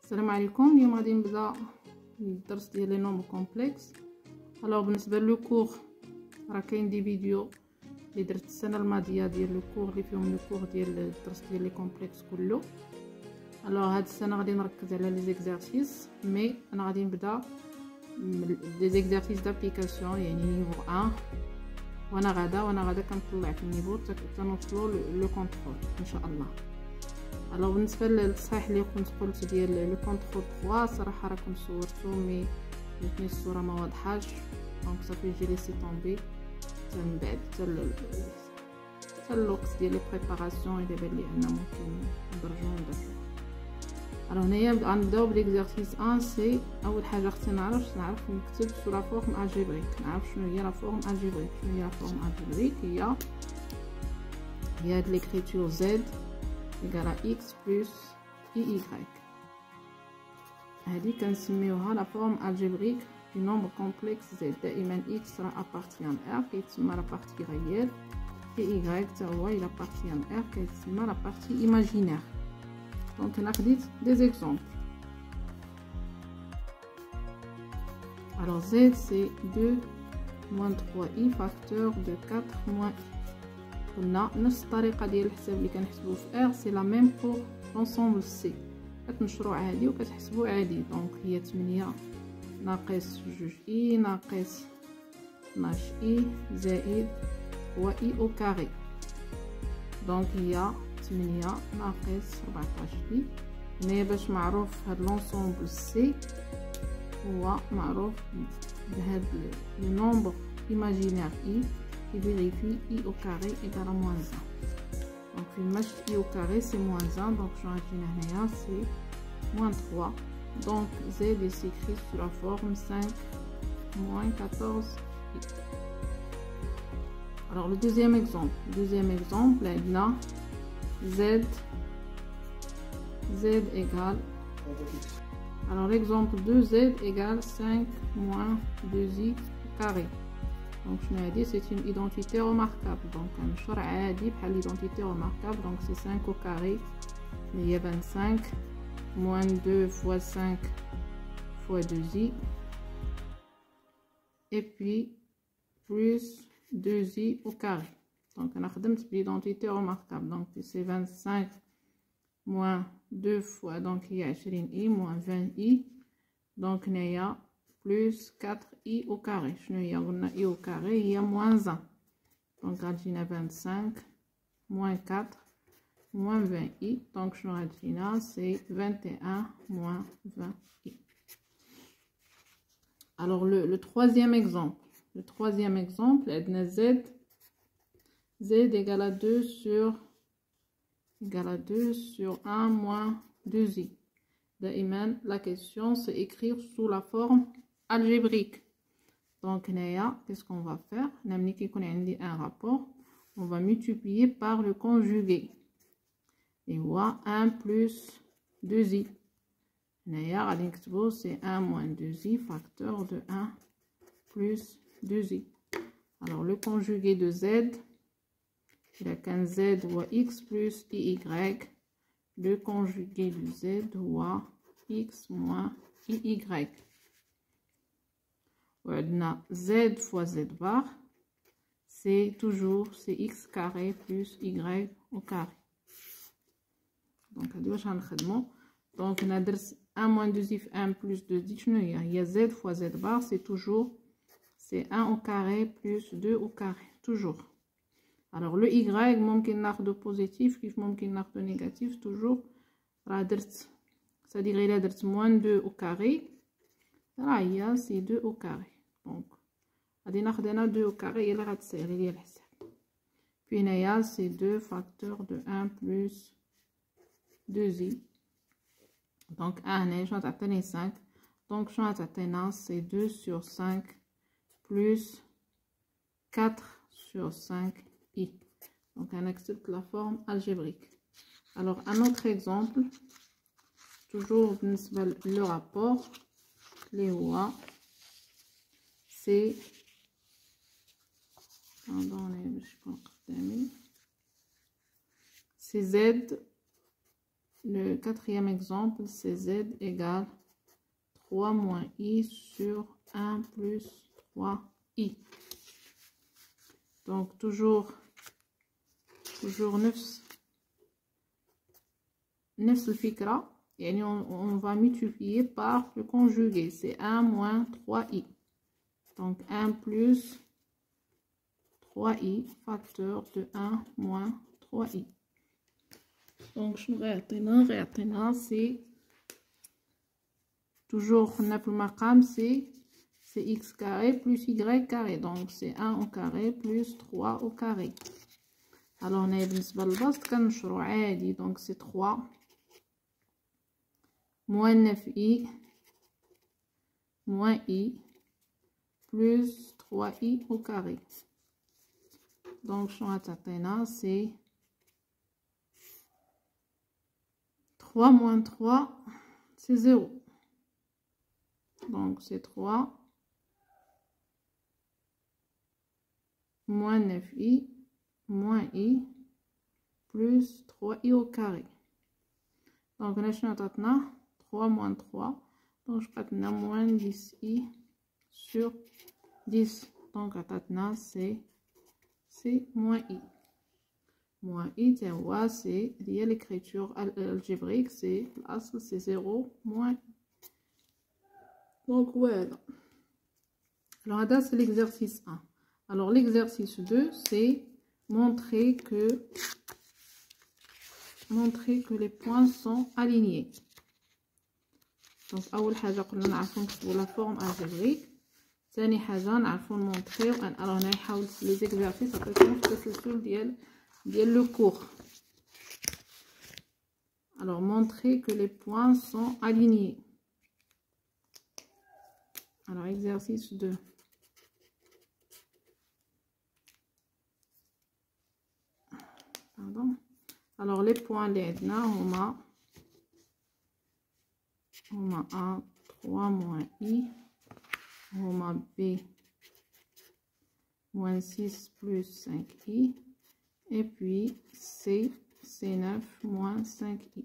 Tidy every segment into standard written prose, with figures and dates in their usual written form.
السلام عليكم. اليوم غادي نبدا الدرس ديال لي نومبر كومبلكس. الوغ بالنسبه لو كور راه كاين دي فيديو اللي درت السنه الماضيه ديال لو كور اللي فيهم لو كور ديال الدرس ديال لي كومبلكس كله. الوغ هاد السنه غادي نركز على لي زيكزارسيس، مي انا غادي نبدا لي زيكزارسيس دابليكاسيون يعني نيفو 1، وانا غادا كنطلع في النيفو حتى نوصلوا لو كونترول ان شاء الله. الوغ بالنسبه للصحيح اللي كنت قلت ديال لو كونترول 3 صراحه راه كنت صورتو مي جاتني الصوره ما واضحاش، دونك صافي جي ليسي طومبي حتى من بعد حتى الوقت ديال لي بريباراسيون الا بان لي ان ممكن ندرجو. الوغ هنايا غنبداو بليكزارسيس 1 سي. اول حاجه خصني نعرف نكتب سو لا فورم الجبريك، نعرف شنو هي لا فورم الجبريك. شنو هي لا فورم الجبريك؟ هي هاد ليكريتور زد égale à x plus y. هذه كنسميوها لا فورم الجبريك du nombre complexe z. دائما x راه appartient r كيتسمى لا بارتي ريال، et y حتى هو il appartient r كيتسمى لا بارتي imaginaire. دونك هنا خديت دي زيكزامبل. alors z c'est 2 moins 3i facteur de 4 moins i. قلنا نفس الطريقه ديال الحساب اللي كنحسبوه في r سي لا ميم بور لونسومبل سي. كتنشرو عادي وكتحسبوا عادي. دونك هي 8 ناقص 2 اي ناقص 12 اي زائد هو اي او كاري. دونك هي 8 ناقص 14 اي. هنايا باش معروف هاد لونسومبل سي هو معروف بهاد لو نومبر ايماجينير اي qui vérifie i au carré égale à moins 1. Donc فين i au carré c'est moins 1, donc je vais هنايا c'est moins 3. Donc z est écrit sous la forme 5 moins 14 i. Alors le deuxième exemple عندنا z égale, alors l'exemple 2 z égale 5 moins 2i au carré. Donc شنو هادي؟ c'est une identité remarquable. donc كنشر عادي بحال l'identité remarquable. donc c'est 5 au carré اللي هي 25 moins 2 fois 5 fois 2i et puis plus 2i au carré. donc انا خدمت l'identité remarquable. donc c'est 25 moins 2 fois donc هي 20i moins 20i. donc هنايا plus 4i au carré. شنو هي؟ قلنا i au carré هي moins 1. donc غتجينا 25 moins 4 moins 20i. donc شنو غتجينا؟ c'est 21 moins 20i. alors le troisième exemple عندنا z égale à 2 sur 1 moins 2i. دائما la question c'est écrire sous la forme algébrique. donc هنايا qu'est-ce qu'on va faire؟ هنا ملي كيكون عندي un rapport on va multiplier par le conjugué et هو 1 plus 2i. هنايا غادي نكتبو c'est 1 moins 2i facteur de 1 plus 2i. alors le conjugué de z il a qu'un z هو x plus y. le conjugué de z هو x moins y. وعندنا z fois z bar c'est toujours c'est x carré plus y au carré. donc هادي واش غنخدمو؟ donc هنا درت 1 moins 2i في 1 plus 2i. شنو هي z fois z bar c'est toujours c'est 1 au carré plus 2 au carré toujours. alors le y ممكن ناخدو بوزيتيف كيف ممكن ناخدو نيجاتيف toujours. راه درت c'est-à-dire الا درت moins 2 au carré راه هي c'est 2 au carré. donc غادي ناخد انا 2 au carré هي اللي غتسهل لي الحساب. puis هنايا c'est 2 facteur de 1 plus 2i. donc هنايا شنو تعطيني 5. donc شنو تعطينا c'est 2 sur 5 plus 4 sur 5i. donc انا كتبت la forme algébrique. alors un autre exemple toujours بالنسبه le rapport اللي هو c'est c'est z le quatrième exemple, c'est z égale 3 moins i sur 1 plus 3i. Donc toujours نفس الفكرة، يعني on va multiplier par le conjugué, c'est 1 moins 3i. Donc 1 plus 3i facteur de 1 moins 3i. Donc شنو غيعطينا c'est toujours قلنا في المقام c'est x carré plus y carré, donc c'est 1 au carré plus 3 au carré. alors هنايا بالنسبه للبسط كنشرو عادي، donc c'est 3 moins 9i moins i plus 3i au carré. donc شنو غتعطينا c'est 3 moins 3 c'est 0. donc c'est 3 moins 9i moins i plus 3i au carré. donc هنا شنو عطاتنا 3 moins 3، donc عطاتنا moins 10i sur 10. donc عطاتنا c'est moins i. moins i تاهو c'est هي l'écriture algébrique، c'est l'asl c'est 0 moins i. donc voilà. alors là c'est l'exercice 1. alors l'exercice 2 c'est montrer que les points sont alignés. donc اول حاجه قلنا نعرفوا نكتبوا لا فورم algébrique، ثاني حاجه نعرفوا نمونطريو alors هنا حاولت لي زيكزارسيس عطيتهم في التسلسل ديال لو كور. alors montrer que les points sont alignés. alors exercice 2. pardon. alors les points اللي عندنا هما A 3 moins I، هما B moins 6 plus 5i، et puis C 9 moins 5i.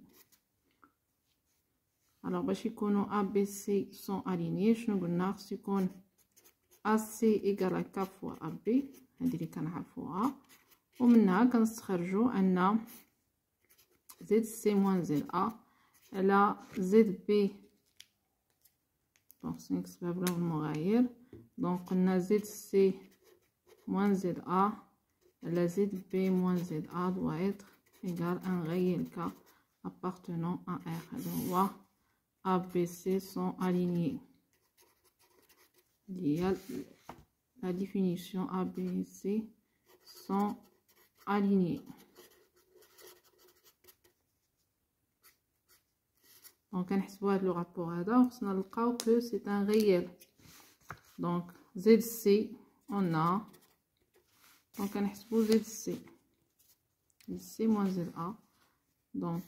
alors باش يكونوا A B C sont alignés شنو قلنا خص يكون AC égale à 4 fois AB، هادي اللي كنعرفوها، ومنها كنستخرجوا ان ZC moins ZA على ZB. donc نكتبها بلا المغاير، donc قلنا ZC moins ZA على ZB moins ZA doit être égal à un réel cas appartenant à R. هذا هو ABC sont alignés. il y a la définition ABC sont alignés. donc كنحسبوا هذا لو رابور هذا وخصنا نلقاو que c'est un réel. donc ZC on a، donc كنحسبوا ZC moins ZA، donc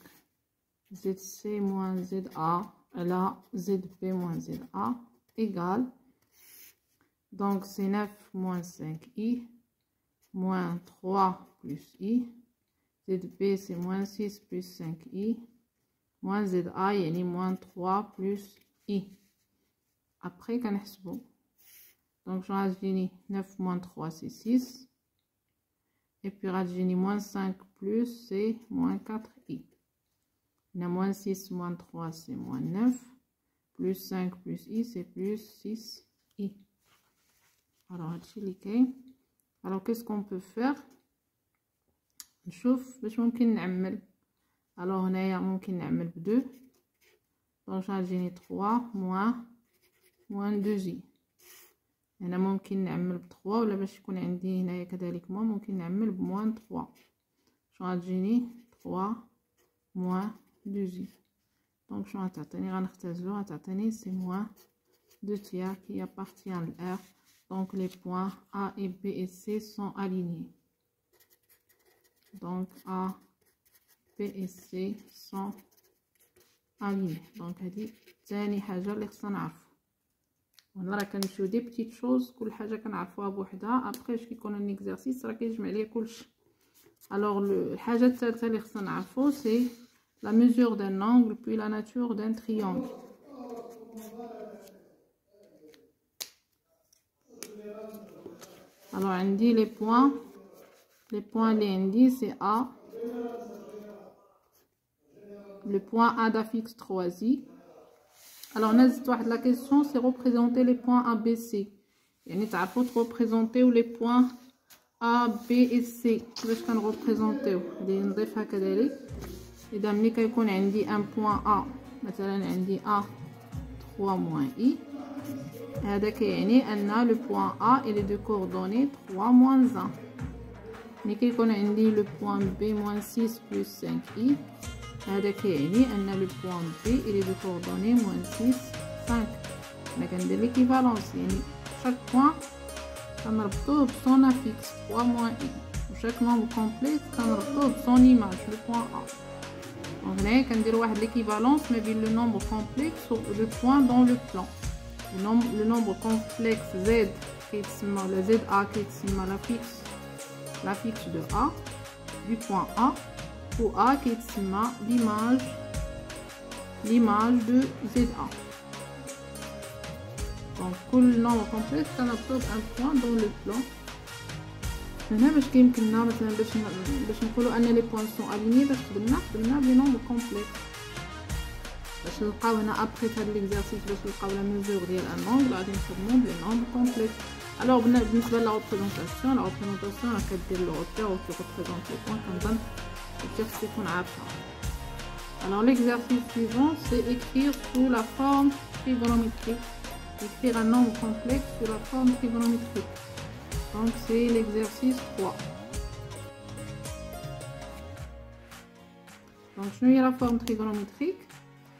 ZC moins ZA على ZB moins ZA égale، donc c'est 9 moins 5i moins 3 plus i. ZB c'est moins 6 plus 5i moins ZA يعني moins 3 plus i. après كنحسبوا، donc شنو غتجيني 9 moins 3 c'est 6، et puis غتجيني moins 5 plus c'est moins 4i. هنا moins 6 moins 3 c'est moins 9 plus 5 plus i c'est plus 6i. alors هادشي اللي كاين. alors qu'est-ce qu'on peut faire؟ نشوف باش ممكن نعمل. alors هنايا ممكن نعمل ب 2، donc غتجيني 3 moins 2i. هنا ممكن نعمل ب 3، ولا باش يكون عندي هنايا كذلك ممكن نعمل ب moins 3، شنو غتجيني 3 moins 2i. donc شنو غتعطيني؟ غنختزلو غتعطيني c'est moins 2 tiers qui appartient à R. donc les points A et B et C sont alignés. donc A B et C sont alignés. donc هذه ثاني حاجه اللي خصنا نعرفو. هنا راه كنمشيو دي بتيت شوز، كل حاجه كنعرفوها بوحدها، ابري اش كيكون ان اكزرسيس راه كيجمع ليا كلشي. الوغ الحاجه الثالثه اللي خصنا نعرفو سي la mesure d'un angle, puis la nature d'un triangle. Alors, on dit les points l'indice c'est A. Le point A d'affixe 3i. Alors, la question, c'est représenter les points A, B, C. يعني تعرفوا représenter les points A, B et C. كيفاش كنريبريزونطيو؟ غادي نضيفها كذلك. إذا ملي كيكون عندي ان بوان A، مثلا عندي A 3 moins I. هذا كيعني أن le point A il est de coordonnées 3 moins 1. ملي كيكون عندي le point B moins 6 plus 5i. هذا كيعني أن le point B il est de coordonnées moins 6 5. أنا كندير l'équivalence يعني chaque point كنربطوه بصون affixe 3 moins I. وchaque nombre complexe كنربطوه بصون image le point A. Donc هنايا كندير واحد l'équivalence ما بين le nombre complexe و le point dans le plan. Le nombre complexe Z كيتسمى ولا ZA كيتسمى l'affixe de A du point A. Ou A qui est l'image de ZA. Donc, tout le nombre complexe, on obtient un point dans le plan. هنا باش كيمكننا مثلا باش نقولوا ان لي بوين سون اليني باش خدمنا بلي نومبر كومبلكس باش نلقاو هنا ابري هاد ليكزارسيس باش نلقاو لا ميزور ديال ان نومبر غادي نخدمو بلي نومبر كومبلكس. الوغ بالنسبه لا ريبريزونطاسيون راه كدير لو اوتور و ريبريزونط لي بوين كنظن Alors l'exercice suivant c'est écrire sous la forme trigonométrique. Écrire un nombre complexe sous la forme trigonométrique. Donc c'est l'exercice 3. Donc je vais la forme trigonométrique.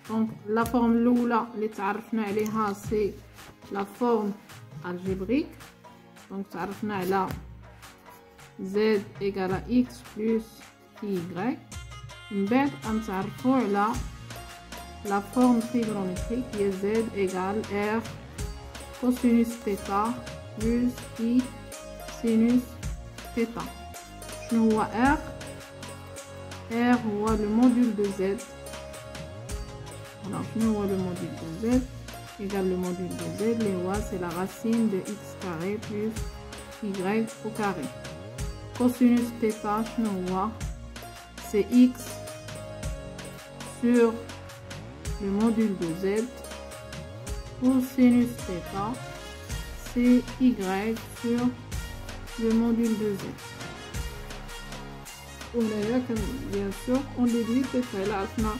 Donc la forme l'oula اللي تعرفنا عليها c'est la forme algébrique. Donc تعرفنا على z égale à x plus y. من بعد غنتعرفوا على la forme trigonométrique qui est z égale r cosinus θ plus i sinus θ. شنو هو r؟ r هو le module de z. Alors شنو هو le module de z égale le module de z اللي هو c'est la racine de x carré plus y au carré. Cosinus θ شنو هو؟ c'est x sur le module de z. Pour sinus θ, c'est y sur le module de z. وهنايا bien sûr on déduit θ. إلا عرفنا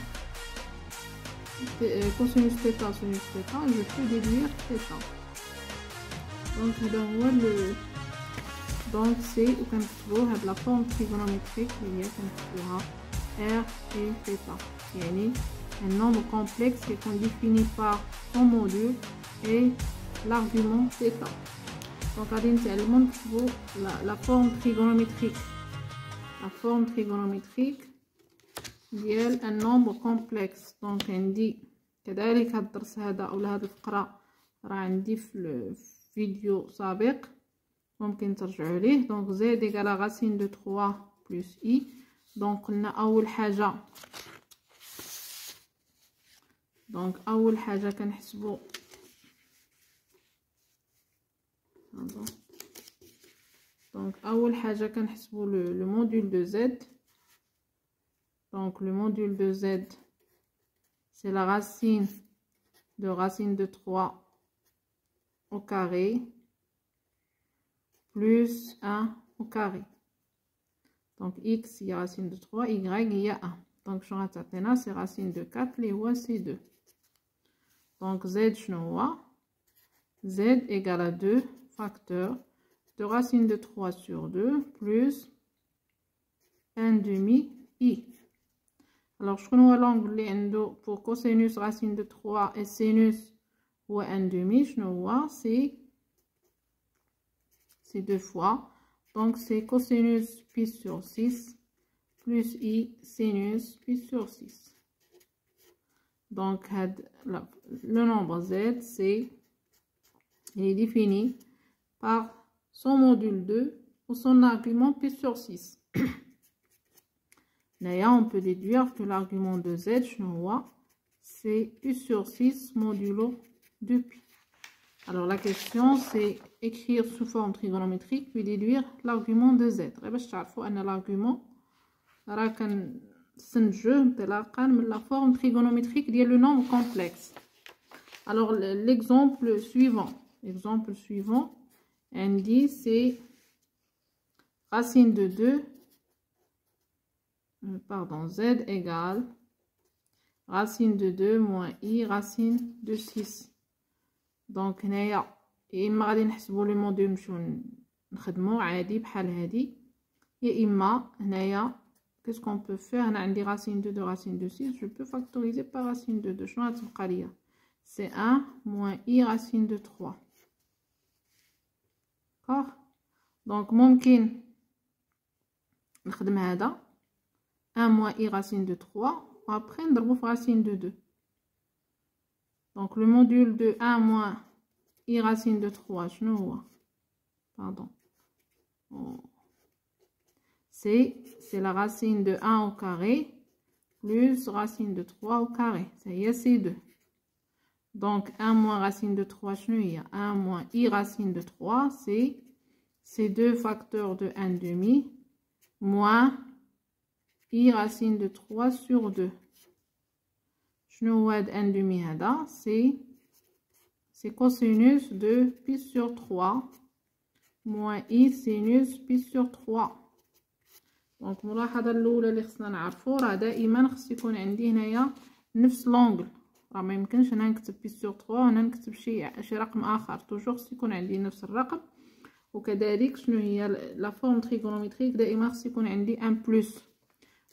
cosinus θ sinus θ je peux déduire θ. Donc هذا هو donc c'est وكنكتبو هاد لا فورم trigonométrique اللي هي كنكتبوها r et θ. يعني un nombre complexe qui est défini par son module et l'argument θ. Donc غادي نتعلمو نكتبو la forme trigonométrique. La forme trigonométrique ديال un nombre complexe. Donc عندي كذلك هاد الدرس هذا اولا هاد الفقرة راه عندي في الفيديو سابق ممكن ترجعوا ليه. دونك z égale racine de 3 plus i. دونك قلنا اول حاجه كنحسبوا le module de z. Donc le module de z c'est la racine de 3 au carré plus 1 au carré. Donc x il y a racine de 3, y il y a 1. Donc je vais c'est racine de 4 les voies c'est 2. Donc z شنو هو؟ z égale à 2 facteurs de racine de 3 sur 2 plus 1 demi i. Alors شنو هو l'angle اللي عنده pour cosinus racine de 3 et sinus هو 1 demi شنو هو؟ c'est 2 fois. Donc c'est cosinus pi sur 6 plus i sinus pi sur 6. Donc le nombre z il est défini par son module 2 ou son argument pi sur 6. Là, on peut déduire que l'argument de z, c'est pi sur 6 modulo de pi. Alors, la question, c'est écrire sous forme trigonométrique, puis déduire l'argument de z. L'argument, c'est la forme trigonométrique de le nombre complexe. Alors, l'exemple suivant, on dit c'est racine de 2, z égale racine de 2 moins i racine de 6. Donc, هنايا يا إما غادي نحسبو لي موديل نمشيو نخدمو عادي بحال هادي، يا إما هنايا qu'est-ce qu'on peut faire؟ أنا عندي racine de 2 racine de 6، je peux factoriser par racine de 2. شنو غتبقى ليا؟ c'est 1 moins i racine de 3. D'accord? Donc, ممكن نخدم هذا 1 moins i racine de 3 et après نضربو في racine de 2. Donc, le module de 1 moins i racine de 3, شنو هو؟ Pardon. Oh. C'est la racine de 1 au carré plus racine de 3 au carré. Ça y est, c'est 2. Donc, 1 moins racine de 3, شنو هي؟ 1 moins i racine de 3, c'est 2 facteurs de 1 demi moins i racine de 3 sur 2. شنو هو هاد 1 demi هذا؟ c'est cosinus de pi sur 3 moins i sinus pi sur 3. دونك الملاحظه الاولى اللي خصنا نعرفو راه دائما خص يكون عندي هنايا نفس لونغل، راه ما يمكنش انا نكتب pi sur 3 وهنا نكتب شي رقم اخر، توجور خص يكون عندي نفس الرقم. وكذلك شنو هي لا فورم تريغونومتريك؟ دائما خص يكون عندي ان بلس.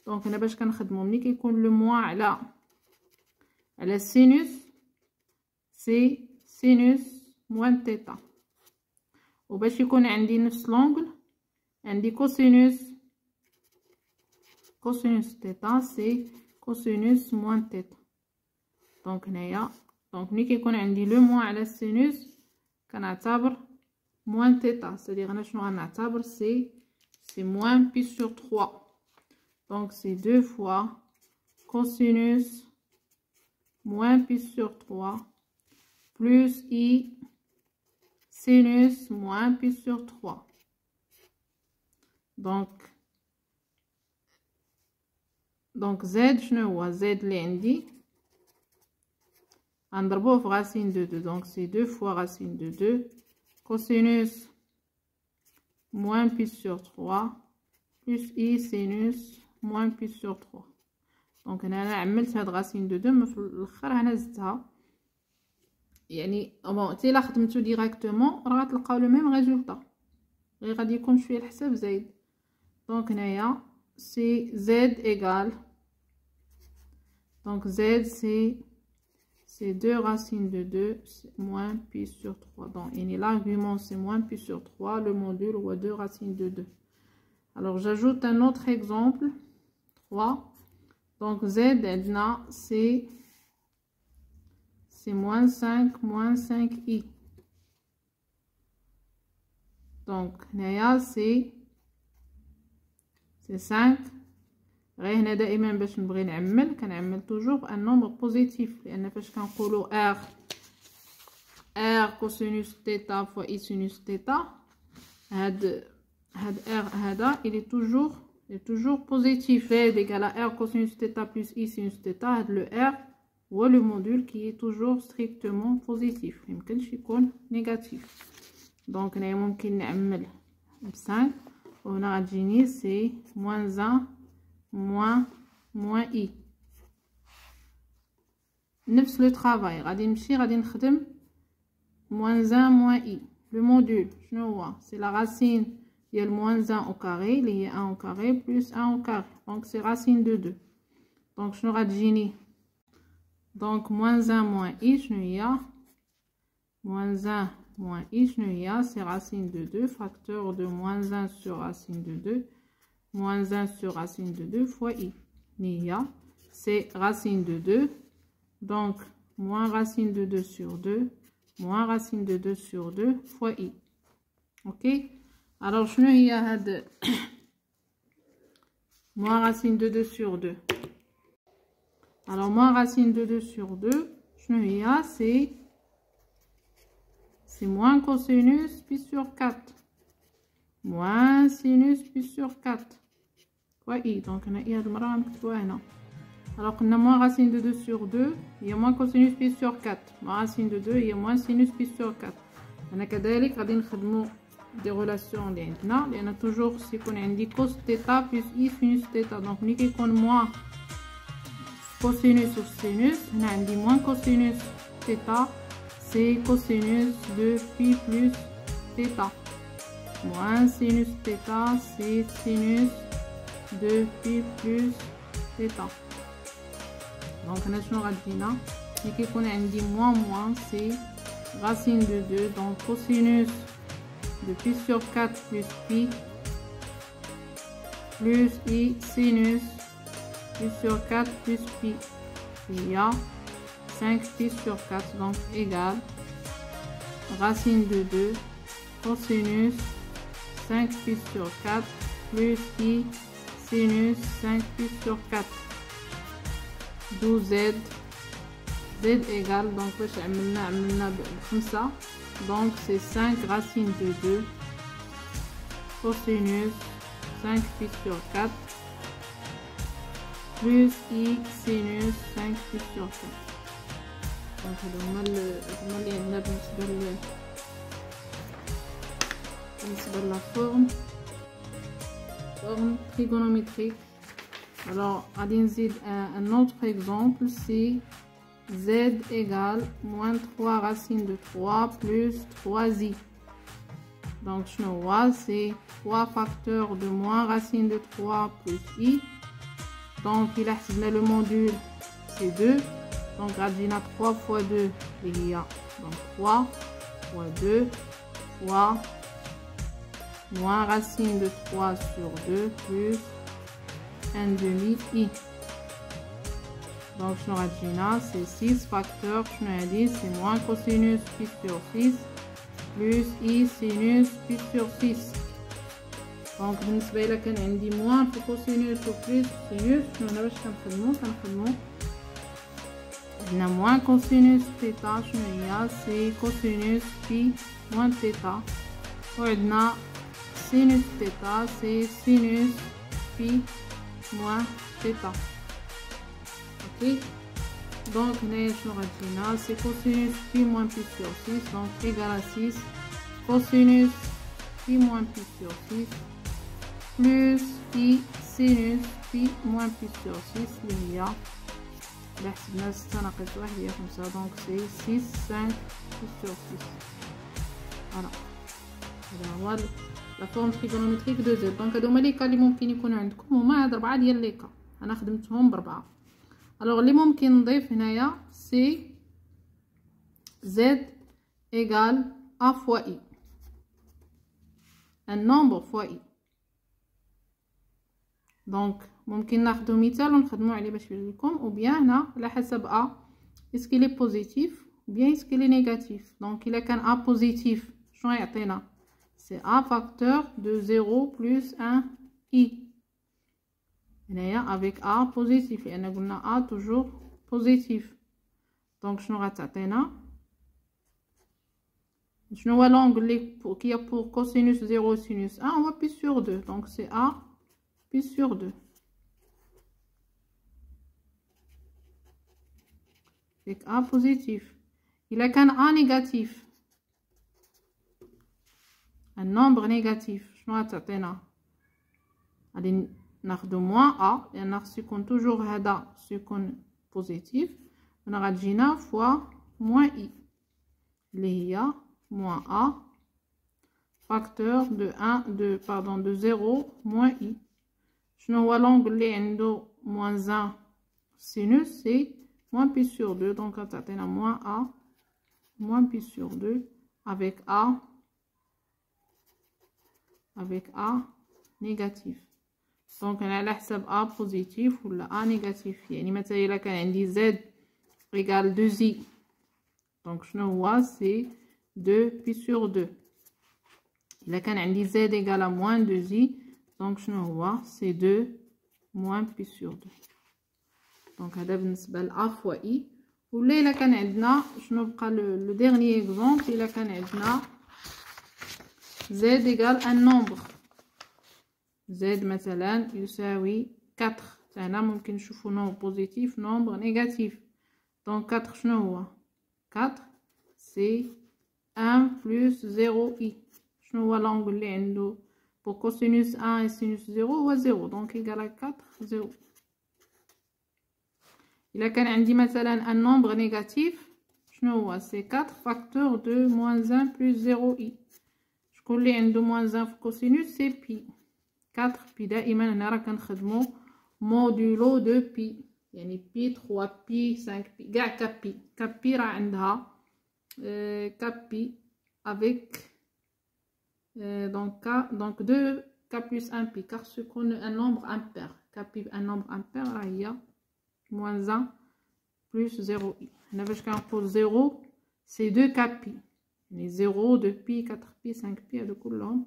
دونك هنا باش كنخدمو ملي كيكون لو موان على السينوس سي سينوس موان تيتا، وباش يكون عندي نفس لونغل عندي كوسينوس تيتا سي كوسينوس موان تيتا. دونك هنايا ملي كيكون عندي لو موان على السينوس كنعتبر موان تيتا، سيدي انا شنو غنعتبر سي موان بي سور 3. دونك سي 2 فوا كوسينوس موان pi sur 3 plus i sinus moins pi sur 3. Donc z شنو هو؟ z اللي عندي غنضربوه في racine de 2. donc c'est 2 fois racine de 2 cosinus moins pi sur 3 plus i sinus moins pi sur 3. دونك انا عملت هاد غاسين دو 2 في الاخر انا زدتها، يعني بون تي لا خدمتو ديريكتومون راه غتلقاو لو ميم ريزولطا، غير غادي يكون شويه الحساب زايد. دونك هنايا سي زد ايغال دونك زد سي 2 racine de 2 moins pi sur 3. donc يعني l'argument c'est moins pi sur 3, le module ou 2 racine de 2. alors j'ajoute un autre exemple 3. Donc z c'est moins 5 moins 5i. donc هنايا c'est 5. غير هنا دائما باش نبغي نعمل كنعمل توجور بان نومبر بوزيتيف، لان فاش كنقولوا r كوسينوس تيتا فوا i سينوس تيتا هاد r هذا il est toujours positif. z égale à r cosinus θ plus i sinus θ. le r ou le module qui est toujours strictement positif، ميمكنش يكون négatif. donc هنا ممكن نعمل ب 5 وهنا غتجيني سي moins 1 moins i. نفس لو طرافاي غادي نخدم moins 1 moins i. le module شنو هو؟ c'est la racine il y a le moins 1 au carré, il y a 1 au carré plus 1 au carré. Donc, c'est racine de 2. Donc, je n'aurai gêné. Donc, moins 1 moins i, je n'ai moins 1 moins i, je n'ai c'est racine de 2, facteur de moins 1 sur racine de 2, moins 1 sur racine de 2 fois i. Nia, c'est racine de 2. Donc, moins racine de 2 sur 2, moins racine de 2 sur 2 fois i. Ok? Alors, شنو هي هاد moins racine de 2 sur 2. Alors, moins racine de 2 sur 2, c'est moins cosinus pi sur 4. Moins sinus pi sur 4. Quoi, i. Donc, on a i, alors, on a moins racine de 2 sur 2, il y a moins cosinus pi sur 4. Moins racine de 2, il y a moins sinus pi sur 4. On a كذلك غادي نخدموا des relations اللي عندنا لان toujours سيكون عندي cos θ plus i sinus θ. donc ملي كيكون moins cosinus ou sinus هنا عندي moins cosinus θ c'est cosinus de pi plus θ. moins sinus θ c'est sinus de pi plus θ. donc هنا شنو غتجينا ملي كيكون عندي moins c'est racine de 2, donc cosinus de pi sur 4 plus pi plus i sinus pi sur 4 plus pi. Il y a 5 pi sur 4, donc égale racine de 2 cosinus 5 pi sur 4 plus i sinus 5 pi sur 4. d'où z égale, donc comme ça, donc c'est 5 racine de 2 cosinus 5 pi sur 4 plus i sinus 5 pi sur 4. donc هما اللي عندنا بالنسبة لا forme trigonométrique. alors غادي نزيد un autre exemple, c'est z égale moins 3 racine de 3 plus 3i. donc je vois c'est 3 facteurs de moins racine de 3 plus i. donc il a le module c'est 2, donc radina 3 fois 2 il y a donc 3 fois 2 fois moins racine de 3 sur 2 plus 1 demi i. donc شنو غتجينا c'est 6 facteurs شنو هادي c'est moins cosinus pi sur 6 plus i sinus pi sur 6. donc بالنسبه الى كان عندي moins في cosinus و plus sinus شنو هنا باش كنخدمو عندنا moins cosinus θ شنو هي c'est cosinus pi moins θ و عندنا sinus θ c'est sinus pi moins θ. ok donc هنايا شنو غتجينا c'est cosinus pi moins pi sur 6 donc égal à 6 cosinus pi moins pi sur 6 plus i sinus pi moins pi sur 6 اللي هي إلا حسبنا 6 ناقص 1 هي 5 donc c'est 6 5 pi sur 6. voilà هذا هو لا فورم تريغونومتريك دو زد. دونك هادو هما لي كا اللي ممكن يكونوا عندكم، هما هاد 4 ديال لي كا انا خدمتهم ب4. الوغ اللي ممكن نضيف هنايا سي زد ايغال ا فوا اي، ان نومبر فوا اي. دونك ممكن ناخدو مثال ونخدمو عليه باش يبان لكم، او بيان هنا على حسب ا اسكي لي بوزيتيف بيان اسكي لي نيجاتيف. دونك الا كان ا بوزيتيف شنو يعطينا؟ سي ا فاكتور دو 0 بلس 1 اي هنايا افيك ا بوزيتيف لان قلنا ا توجور بوزيتيف. دونك شنو غتعطينا؟ شنو هو لونغل اللي كي بور كوسينوس 0 سينوس 1 هو بي سور 2. دونك سي ا بي سور 2 avec A positif. Il a qu'un A négatif, un nombre négatif. شنو غتعطينا؟ غادي ناخدو موان A لأن سيكون توجور هذا سيكون بوزيتيف، هنا غتجينا فوا موان I اللي هي موان A فاكتور دو 1 دو 0 موان I. شنو هو لونغل اللي عنده موان 1 سينوس؟ سي moins pi sur 2, donc on a moins A, moins pi sur 2, avec A négatif. Donc on a l'حساب A positif ou la A négatif. يعني مثلا إلا كان عندي Z égale 2i, donc شنو هو c'est 2 pi sur 2. إلا كان عندي Z égale à moins 2i, donc شنو هو c'est 2 moins pi sur 2. Donc هذا بالنسبة ل A fois I. ولا إلا كان عندنا شنو بقى le dernier exemple إلا كان عندنا Z égale un nombre. Z مثلا يساوي 4. هنا ممكن نشوفو nombre positif nombre négatif. Donc 4 شنو هو 4 c'est 1 plus 0 I. شنو هو l'angle اللي عنده pour cosinus 1 et sinus 0 هو 0 donc égal à 4 0. إلا كان عندي مثلا un nombre négatif شنو هو c'est 4 facteur de moins 1 plus 0 I. شكون اللي عنده moins 1 في cosinus c'est pi 4 pi. دائما هنا راه كنخدمو modulo de pi يعني pi 3 pi 5 pi كاع كابي راه عندها كابي avec donc 2 k plus 1 pi car ce qu'on un nombre impair pi un nombre impair راه هي moins 1 plus 0 i. هنا باش كنقول 0 c'est 2 k pi يعني 0 2 pi 4 pi 5 pi هادو كلهم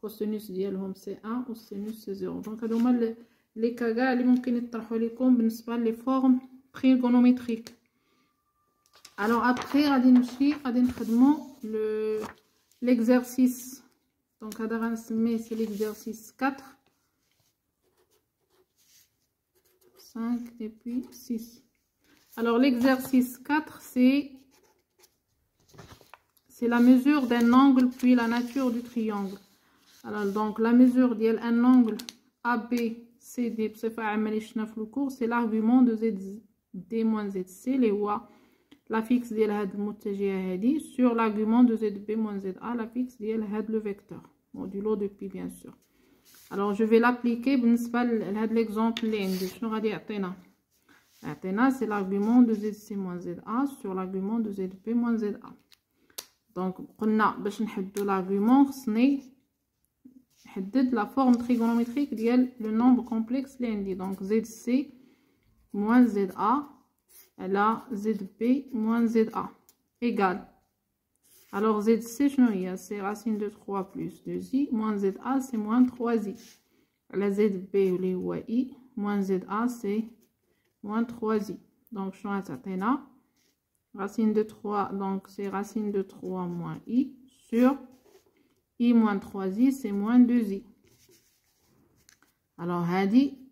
cosinus ديالهم سي 1 و sinus سي 0. دونك هادو هما لي كاع اللي ممكن يطرحوا لكم بالنسبه لي فورم تريغونوميتريك. alors après غادي نخدموا l'exercice. donc هذا غنسميه c'est l'exercice 4 5 et puis 6. alors l'exercice 4 c'est la mesure d'un angle puis la nature du triangle. alors donc la mesure ديال un angle ABCD بصفة عامة اللي شفنا في الكور c'est l'argument de ZD moins ZC اللي هو la fixe ديال هاد المتجهة هادي sur l'argument de ZB moins ZA la fixe ديال هاد le vecteur modulo de pi bien sûr. alors je vais l'appliquer بالنسبة لهاد l'exemple اللي عندي. شنو غادي يعطينا c'est l'argument de ZC moins ZA sur l'argument de ZB moins ZA. donc قلنا باش نحددو l'argument خصني نحدد la forme trigonométrique ديال le nombre complexe اللي عندي. donc ZC moins ZA على ZB moins ZA égale. alors ZC شنو هي c'est racine de 3 plus 2i moins ZA c'est moins 3i على ZB اللي هو I moins ZA c'est moins 3i. donc شنو غتعطينا racine de 3 donc c'est racine de 3 moins I sur I moins 3i c'est moins 2i. alors هادي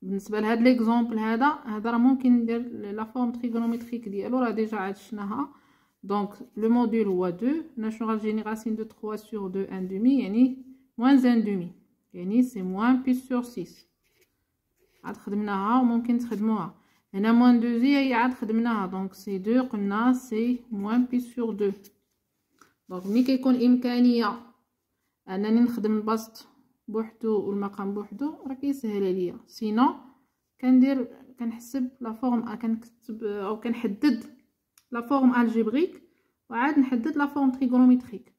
بالنسبه لهاد ليكزامبل هذا راه ممكن ندير لا فورم تريغونوميتريك ديالو راه ديجا عاد شفناها. دونك لو موديل هو 2 هنا شنو غتجيني راسين دو 3 sur 2 1 demi يعني moins 1 demi يعني سي moins pi sur 6 عاد خدمناها وممكن تخدموها. هنا moins 2i هي عاد خدمناها دونك سي 2 قلنا سي moins pi sur 2. دونك ملي كيكون امكانيه انني نخدم البسط بوحدو والمقام بوحدو راه كيسهل عليا. سينو كنحسب لا فورم كنكتب او كنحدد لا فورم الجبريك وعاد نحدد لا فورم تريغونوميتريك.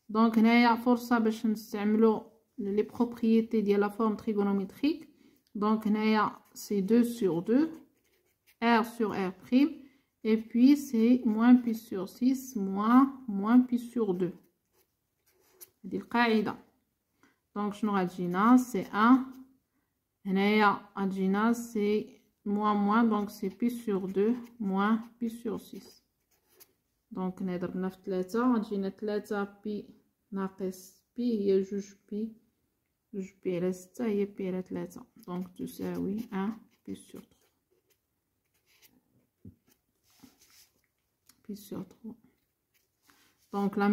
دونك هنايا فرصه باش نستعملوا لي بروبريتي ديال لا فورم تريغونوميتريك. دونك هنايا سي 2 sur 2 r sur r prime et puis c'est moins pi sur 6 moins pi sur 2 هذه القاعده. donc شنو غتجينا سي 1 هنايا غتجينا سي moins donc c'est pi sur 2 moins pi sur 6. donc نضربنا في 3 غتجينا 3 pi ناقص pi هي 2 pi على 6 هي pi على 3 donc تساوي 1 pi sur 3 pi sur 3. donc la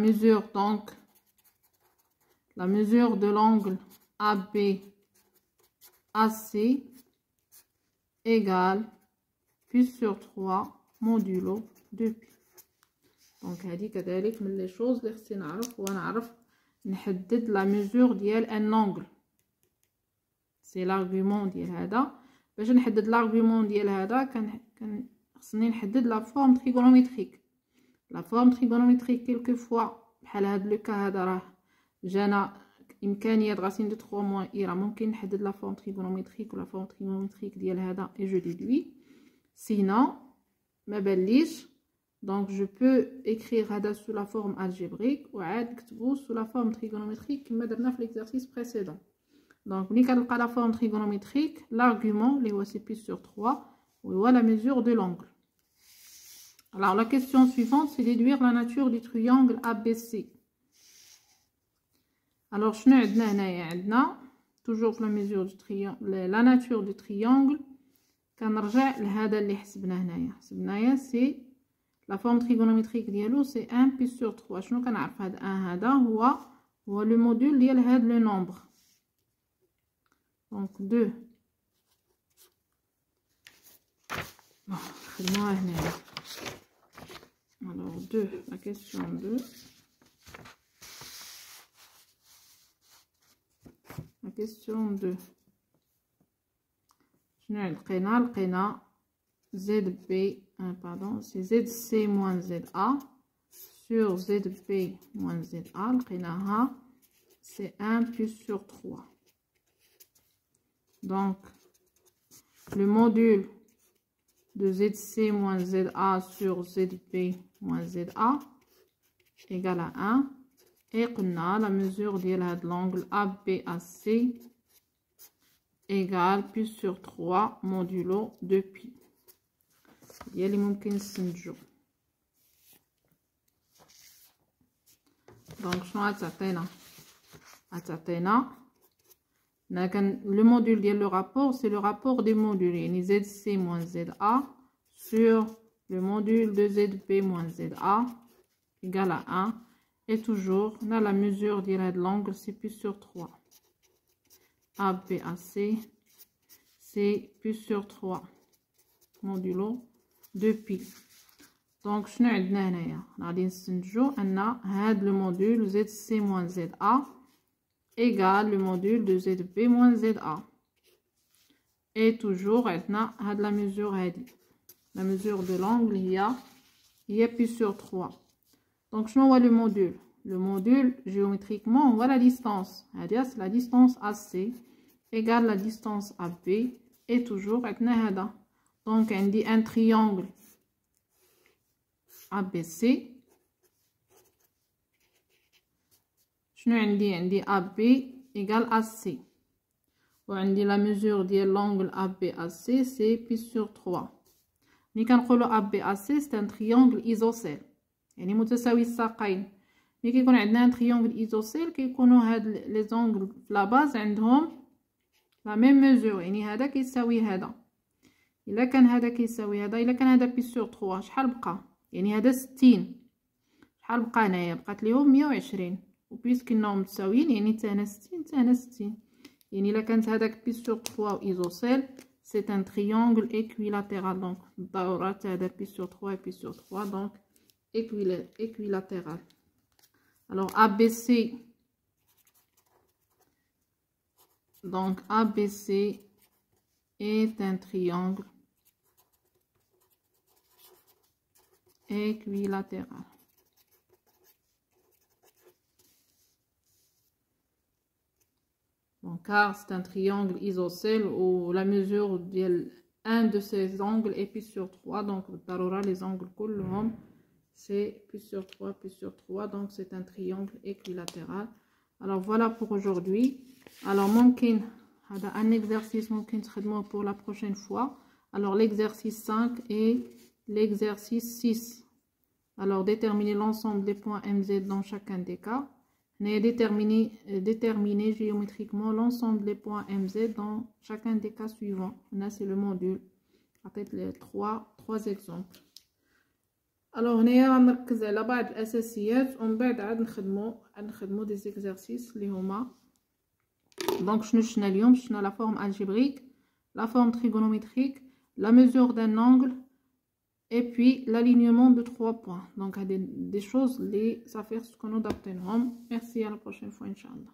mesure de l'angle AB AC égale pi sur 3 modulo 2 pi. donc هذه كذلك من لي شوز اللي خصني نعرف ونعرف نحدد لا ميزور ديال ان انغل سي لارغومون ديال هذا. باش نحدد لارغومون ديال هذا كان خصني نحدد لا فورم تريغونوميتريك. لا فورم تريغونوميتريك كيلكو فوا بحال هذا لو كا هذا راه جانا امكانيه راسين دو 3 موان اي راه ممكن نحدد لا فورم تريغونوميتريك ولا فورم تريغونوميتريك ديال هذا اي جو ديدوي. سينو ما باليش دونك جو بو écrire هذا سو لا فورم الجبريك وعاد نكتبو سو لا فورم تريغونوميتريك كما درنا في ليكزارسيس بريسيدون. Donc, ملي كنلقى la forme trigonométrique, l'argument, c'est pi sur 3, ou la mesure de l'angle. Alors, la question suivante, c'est déduire la nature du triangle ABC. Alors, شنو عندنا هنايا؟ عندنا toujours la mesure du triangle, la nature du triangle. كنرجع لهذا اللي حسبناه هنايا. c'est la forme trigonométrique ديالو c'est 1 pi sur 3. شنو كنعرف هذا 1 هذا هو le module ديال هذا le nombre. Donc 2. خدموها هنايا. Alors 2, la question 2. La question 2. شنو لقينا ZB, pardon, c'est ZC moins ZA sur ZB moins ZA. لقيناها c'est 1 plus sur 3. Donc le module de ZC moins ZA sur ZB moins ZA égale à 1. Et qu'on a la mesure de l'angle ABAC égale pi sur 3 modulo 2pi. اللي ممكن نستنتجو. دونك شنو غتعطينا le module ديال le rapport, c'est le rapport des modules يعني ZC moins ZA sur le module de ZB moins ZA égale à 1. Et toujours on a la mesure de l'angle, c'est pi sur 3. ABAC c'est pi sur 3 modulo 2pi. Donc شنو عندنا هنايا؟ غادي نستنتجو ان هاد le module ZC moins ZA égale le module de ZB moins ZA. Et toujours عندنا هاد la mesure هادي. La mesure de l'angle هي pi sur 3. Donc شنو هو le module? Le module géométriquement on voit la distance. C'est la distance AC égale la distance AB. Et toujours عندنا هذا. Donc on dit un triangle ABC. شنو عندي AB égale AC. وعندي la mesure de l'angle ABAC c'est pi sur 3. ملي كنقولوا ABAC c'est un triangle isocèle يعني متساوي الساقين. ملي كيكون عندنا un triangle isocèle كيكونوا هاد لي زونغل في لا باز عندهم لا ميم ميزور يعني هذا كيساوي هذا. الا كان هذا كيساوي هذا، الا كان هذا بي سور 3 شحال بقى؟ يعني هذا 60 شحال بقى هنايا؟ بقات ليهم 120 وبيسك انهم متساويين يعني حتى هنا 60 حتى هنا 60. يعني الا كانت هذاك بي سور 3 ايزوسيل c'est un triangle équilatéral. Donc بالضروره هذا بي سور 3 et بي سور 3 donc équilatéral. Alors ABC, donc ABC est un triangle équilatéral. Bon, car c'est un triangle isocèle où la mesure d'un de ces angles est pi sur 3. Donc les angles كلهم c'est pi sur 3 pi sur 3. Donc c'est un triangle équilatéral. Alors voilà pour aujourd'hui. Alors ممكن هذا un exercice ممكن تخدموه pour la prochaine fois. Alors l'exercice 5 et l'exercice 6. Alors déterminer l'ensemble des points MZ dans chacun des cas. Déterminer géométriquement l'ensemble des points MZ dans chacun des cas suivants. Là c'est le module avec les trois exemples. Alors هنا غنركز على بعض الاساسيات ومن بعد عاد نخدمو des exercices اللي هما donc شنو شفنا اليوم؟ شفنا la forme algébrique, la forme trigonométrique, la mesure d'un angle et puis l'alignement de 3 points. Donc des choses les affaires ce qu'on a d'obtenir. Merci, à la prochaine fois, Inch'Allah.